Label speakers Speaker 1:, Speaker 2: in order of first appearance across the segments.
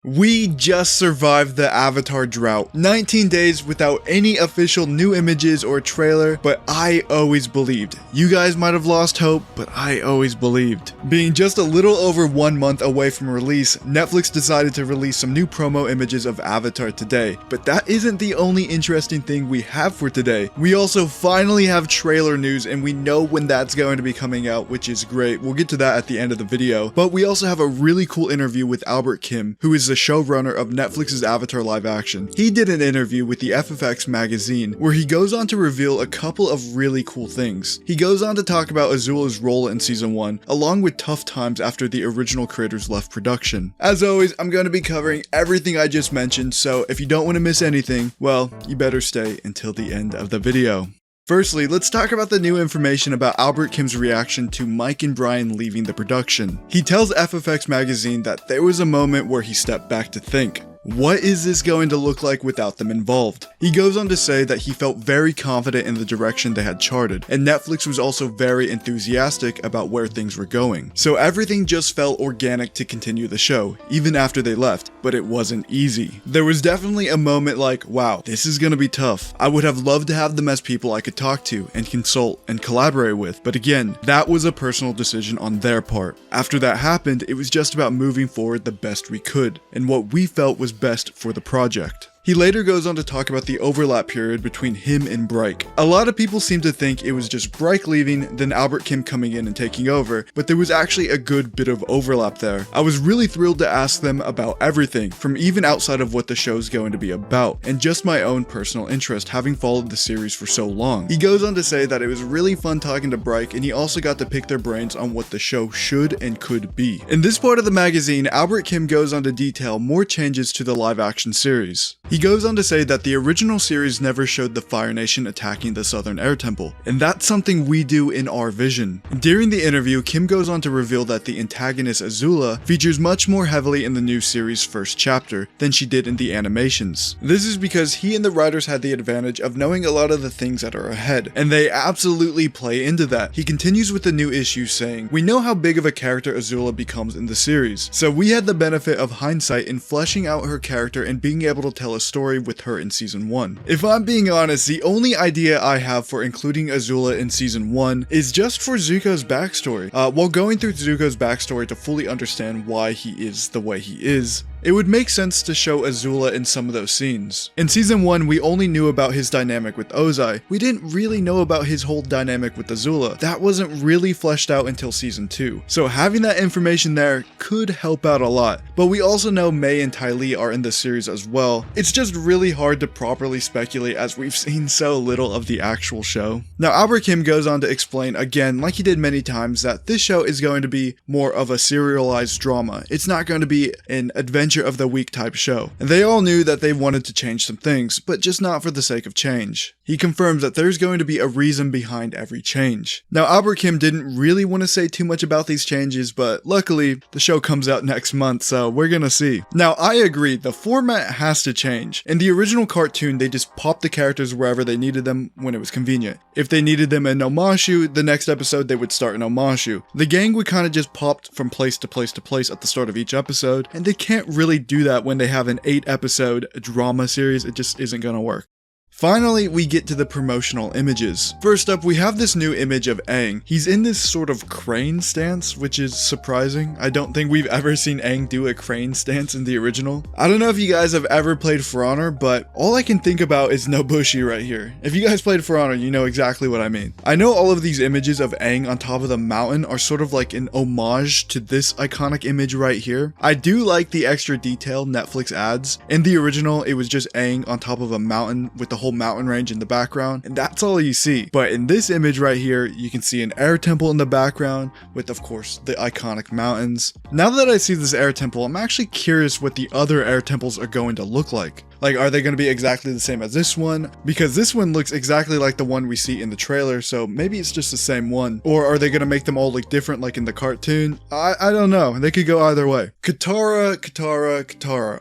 Speaker 1: We just survived the Avatar drought. 19 days without any official new images or trailer, but I always believed. You guys might have lost hope, but I always believed. Being just a little over 1 month away from release, Netflix decided to release some new promo images of Avatar today. But that isn't the only interesting thing we have for today. We also finally have trailer news, and we know when that's going to be coming out, which is great. We'll get to that at the end of the video. But we also have a really cool interview with Albert Kim, who is the showrunner of Netflix's Avatar live action. He did an interview with the FFX magazine where he goes on to reveal a couple of really cool things. He goes on to talk about Azula's role in season 1, along with tough times after the original creators left production. As always, I'm going to be covering everything I just mentioned, so if you don't want to miss anything, well, you better stay until the end of the video. Firstly, let's talk about the new information about Albert Kim's reaction to Mike and Brian leaving the production. He tells FFX magazine that there was a moment where he stepped back to think, what is this going to look like without them involved? He goes on to say that he felt very confident in the direction they had charted, and Netflix was also very enthusiastic about where things were going. So everything just felt organic to continue the show, even after they left, but it wasn't easy. There was definitely a moment like, wow, this is gonna be tough. I would have loved to have them as people I could talk to and consult and collaborate with, but again, that was a personal decision on their part. After that happened, it was just about moving forward the best we could, and what we felt was best for the project. He later goes on to talk about the overlap period between him and Bryke. A lot of people seem to think it was just Bryke leaving, then Albert Kim coming in and taking over, but there was actually a good bit of overlap there. I was really thrilled to ask them about everything, from even outside of what the show's going to be about, and just my own personal interest having followed the series for so long. He goes on to say that it was really fun talking to Bryke, and he also got to pick their brains on what the show should and could be. In this part of the magazine, Albert Kim goes on to detail more changes to the live action series. He goes on to say that the original series never showed the Fire Nation attacking the Southern Air Temple, and that's something we do in our vision. During the interview, Kim goes on to reveal that the antagonist Azula features much more heavily in the new series' first chapter than she did in the animations. This is because he and the writers had the advantage of knowing a lot of the things that are ahead, and they absolutely play into that. He continues with the new issue saying, we know how big of a character Azula becomes in the series, so we had the benefit of hindsight in fleshing out her character and being able to tell a story with her in season 1. If I'm being honest, the only idea I have for including Azula in season 1 is just for Zuko's backstory. While going through Zuko's backstory to fully understand why he is the way he is, it would make sense to show Azula in some of those scenes. In season 1, we only knew about his dynamic with Ozai. We didn't really know about his whole dynamic with Azula. That wasn't really fleshed out until season 2. So having that information there could help out a lot. But we also know Mei and Ty Lee are in the series as well. It's just really hard to properly speculate as we've seen so little of the actual show. Now Albert Kim goes on to explain again, like he did many times, that this show is going to be more of a serialized drama. It's not going to be an adventure of the week type show. And they all knew that they wanted to change some things, but just not for the sake of change. He confirms that there's going to be a reason behind every change. Now Albert Kim didn't really want to say too much about these changes, but luckily the show comes out next month, so we're gonna see. Now I agree, the format has to change. In the original cartoon, they just popped the characters wherever they needed them when it was convenient. If they needed them in Omashu, the next episode they would start in Omashu. The gang would kind of just pop from place to place to place at the start of each episode, and they can't really do that when they have an 8-episode drama series. It just isn't gonna work. Finally, we get to the promotional images. First up, we have this new image of Aang. He's in this sort of crane stance, which is surprising. I don't think we've ever seen Aang do a crane stance in the original. I don't know if you guys have ever played For Honor, but all I can think about is Nobushi right here. If you guys played For Honor, you know exactly what I mean. I know all of these images of Aang on top of the mountain are sort of like an homage to this iconic image right here. I do like the extra detail Netflix adds. In the original, it was just Aang on top of a mountain with the whole mountain range in the background, and that's all you see. But in this image right here, you can see an air temple in the background with, of course, the iconic mountains. Now that I see this air temple, I'm actually curious what the other air temples are going to look like. Like, are they going to be exactly the same as this one? Because this one looks exactly like the one we see in the trailer, so maybe it's just the same one. Or are they going to make them all look different like in the cartoon? I don't know. They could go either way. Katara.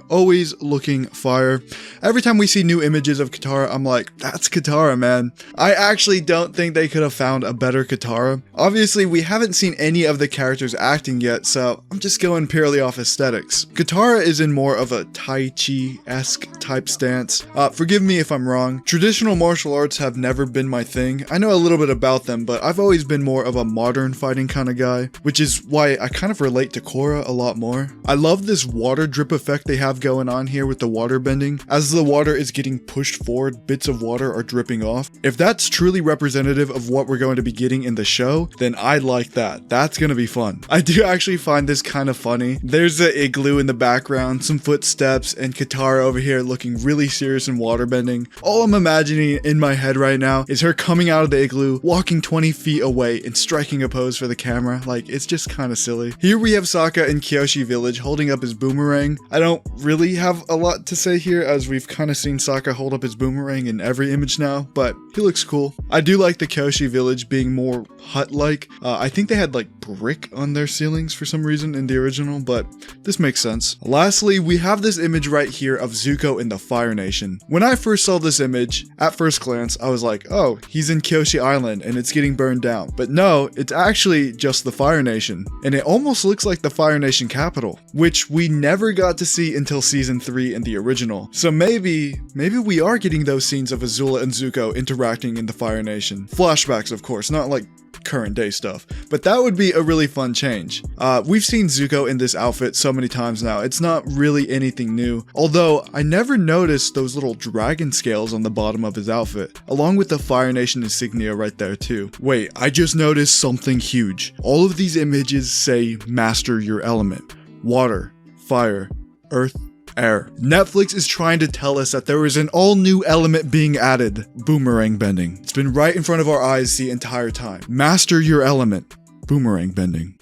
Speaker 1: Always looking fire. Every time we see new images of Katara, I'm like, that's Katara, man. I actually don't think they could have found a better Katara. Obviously, we haven't seen any of the characters acting yet, so I'm just going purely off aesthetics. Katara is in more of a Tai Chi-esque type stance. Forgive me if I'm wrong. Traditional martial arts have never been my thing. I know a little bit about them, but I've always been more of a modern fighting kind of guy, which is why I kind of relate to Korra a lot more. I love this water drip effect they have going on here with the water bending. As the water is getting pushed forward, bits of water are dripping off. If that's truly representative of what we're going to be getting in the show, then I like that. That's gonna be fun. I do actually find this kind of funny. There's the igloo in the background, some footsteps, and Katara over here looking really serious and waterbending. All I'm imagining in my head right now is her coming out of the igloo, walking 20 feet away, and striking a pose for the camera. Like, it's just kind of silly. Here we have Sokka in Kyoshi Village holding up his boomerang. I don't really have a lot to say here, as we've kind of seen Sokka hold up his boomerang in every image now, but he looks cool. I do like the Kyoshi Village being more hut-like. I think they had like brick on their ceilings for some reason in the original, but this makes sense. Lastly, we have this image right here of Zuko in the Fire Nation. When I first saw this image, at first glance, I was like, oh, he's in Kyoshi Island and it's getting burned down. But no, it's actually just the Fire Nation. And it almost looks like the Fire Nation capital, which we never got to see until season 3 in the original. So maybe we are getting those scenes of Azula and Zuko interacting in the Fire Nation. Flashbacks, of course, not like current day stuff, but that would be a really fun change. We've seen Zuko in this outfit so many times now, it's not really anything new, although I never noticed those little dragon scales on the bottom of his outfit, along with the Fire Nation insignia right there too. Wait, I just noticed something huge. All of these images say master your element. Water, fire, earth, air. Netflix is trying to tell us that there is an all new element being added. Boomerang bending. It's been right in front of our eyes the entire time. Master your element. Boomerang bending.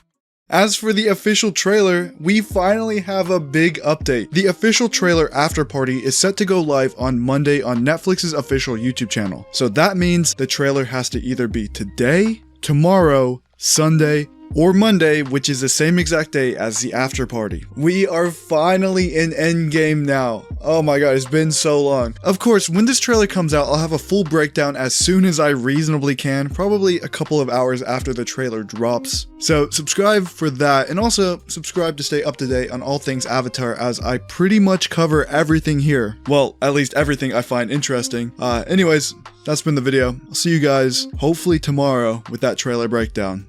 Speaker 1: As for the official trailer, we finally have a big update. The official trailer after party is set to go live on Monday on Netflix's official YouTube channel. So that means the trailer has to either be today, tomorrow, Sunday, or Monday, which is the same exact day as the after party. We are finally in Endgame now. Oh my god, it's been so long. Of course, when this trailer comes out, I'll have a full breakdown as soon as I reasonably can, probably a couple of hours after the trailer drops. So subscribe for that, and also subscribe to stay up to date on all things Avatar, as I pretty much cover everything here. Well, at least everything I find interesting. Anyways, that's been the video. I'll see you guys hopefully tomorrow with that trailer breakdown.